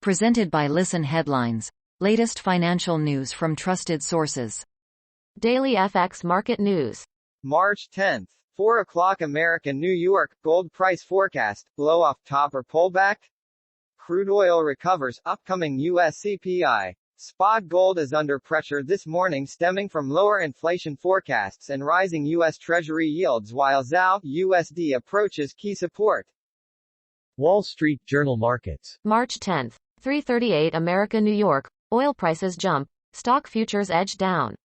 Presented by Listen Headlines. Latest financial news from trusted sources. Daily FX Market News. March 10th. 4 o'clock American New York, gold price forecast, blow off top or pullback? Crude oil recovers, upcoming US CPI. Spot gold is under pressure this morning stemming from lower inflation forecasts and rising U.S. Treasury yields while ZAW/USD approaches key support. Wall Street Journal Markets. March 10th. 3:38 America New York, oil prices jump, stock futures edge down.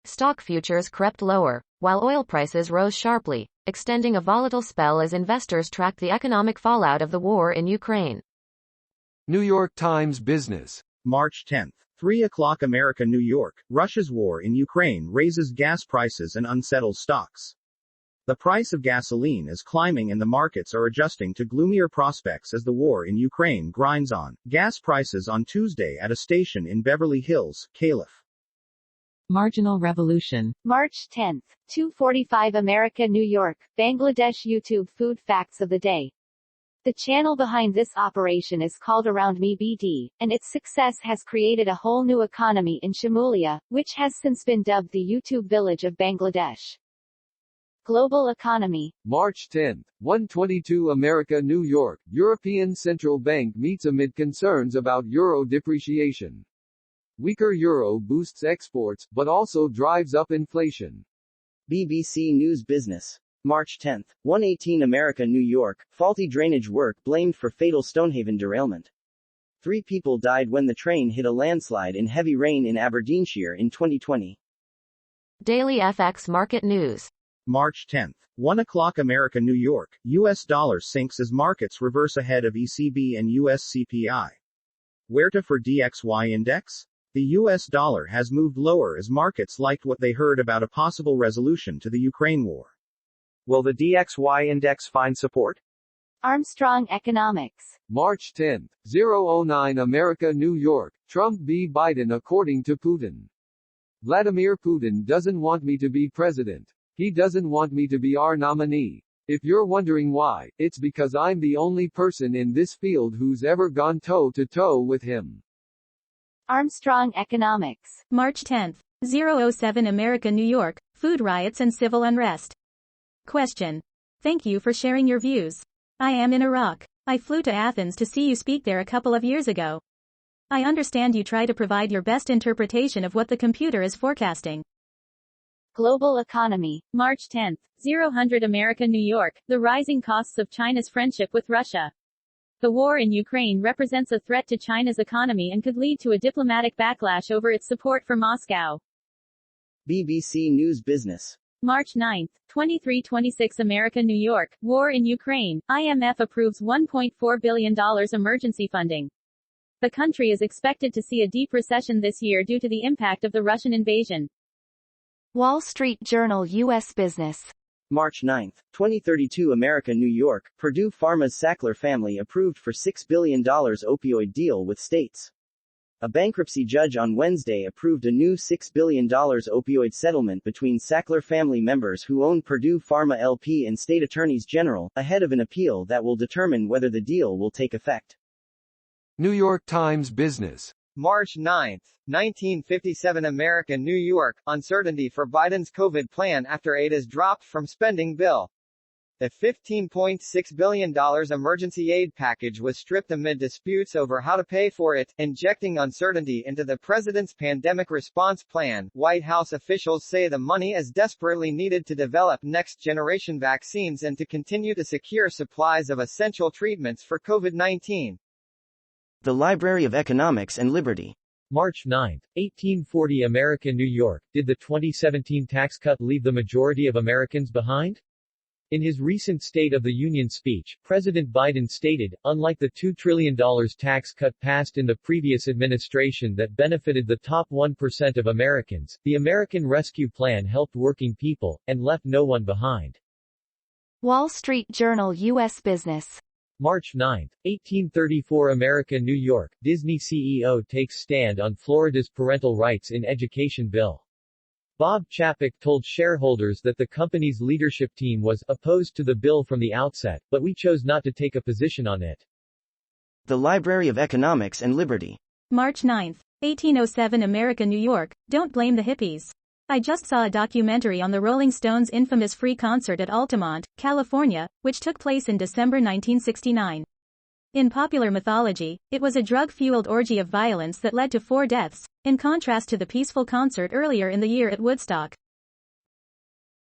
Stock futures crept lower, while oil prices rose sharply, extending a volatile spell as investors tracked the economic fallout of the war in Ukraine. New York Times Business. March 10th. 3 o'clock America New York, Russia's war in Ukraine raises gas prices and unsettles stocks. The price of gasoline is climbing and the markets are adjusting to gloomier prospects as the war in Ukraine grinds on. Gas prices on Tuesday at a station in Beverly Hills, Caliph. Marginal Revolution. March 10th, 2:45 America New York, Bangladesh YouTube Food Facts of the Day. The channel behind this operation is called Around Me BD, and its success has created a whole new economy in Shamulia, which has since been dubbed the YouTube Village of Bangladesh. Global economy. March 10th. 1:22 America New York, European Central Bank meets amid concerns about euro depreciation. Weaker euro boosts exports, but also drives up inflation. BBC News Business. March 10th. 1:18 America New York, faulty drainage work blamed for fatal Stonehaven derailment. 3 people died when the train hit a landslide in heavy rain in Aberdeenshire in 2020. Daily FX Market News. March 10th. 1 o'clock America New York, U.S. dollar sinks as markets reverse ahead of ECB and U.S. CPI. Where to for DXY index? The U.S. dollar has moved lower as markets liked what they heard about a possible resolution to the Ukraine war. Will the DXY index find support? Armstrong Economics. March 10th. 009 America New York, Trump v. Biden according to Putin. Vladimir Putin doesn't want me to be president. He doesn't want me to be our nominee. If you're wondering why, it's because I'm the only person in this field who's ever gone toe-to-toe with him. Armstrong Economics. March 10th. 007 America New York, food riots and civil unrest. Question. Thank you for sharing your views. I am in Iraq. I flew to Athens to see you speak there a couple of years ago. I understand you try to provide your best interpretation of what the computer is forecasting. Global economy. March 10th. 000 America New York, the rising costs of China's friendship with Russia. The war in Ukraine represents a threat to China's economy and could lead to a diplomatic backlash over its support for Moscow. BBC News Business. March 9th. 2326 America New York, war in Ukraine, IMF approves $1.4 billion emergency funding. The country is expected to see a deep recession this year due to the impact of the Russian invasion. Wall Street Journal U.S. Business. March 9th. 2032 America New York, Purdue Pharma's Sackler family approved for $6 billion opioid deal with states. A bankruptcy judge on Wednesday approved a new $6 billion opioid settlement between Sackler family members who own Purdue Pharma LP and state attorneys general, ahead of an appeal that will determine whether the deal will take effect. New York Times Business. March 9th. 1957 America New York, uncertainty for Biden's COVID plan after aid is dropped from spending bill. The $15.6 billion emergency aid package was stripped amid disputes over how to pay for it, injecting uncertainty into the president's pandemic response plan. White House officials say the money is desperately needed to develop next-generation vaccines and to continue to secure supplies of essential treatments for COVID-19. The Library of Economics and Liberty. March 9th. 1840 America New York, did the 2017 tax cut leave the majority of Americans behind? In his recent State of the Union speech, President Biden stated, unlike the $2 trillion tax cut passed in the previous administration that benefited the top 1% of Americans, the American Rescue Plan helped working people, and left no one behind. Wall Street Journal U.S. Business. March 9th. 1834 America New York, Disney CEO takes stand on Florida's parental rights in education bill. Bob Chapek told shareholders that the company's leadership team was opposed to the bill from the outset, but we chose not to take a position on it. The Library of Economics and Liberty. March 9, 1807 America, New York, don't blame the hippies. I just saw a documentary on the Rolling Stones' infamous free concert at Altamont, California, which took place in December 1969. In popular mythology, it was a drug-fueled orgy of violence that led to 4 deaths, in contrast to the peaceful concert earlier in the year at Woodstock.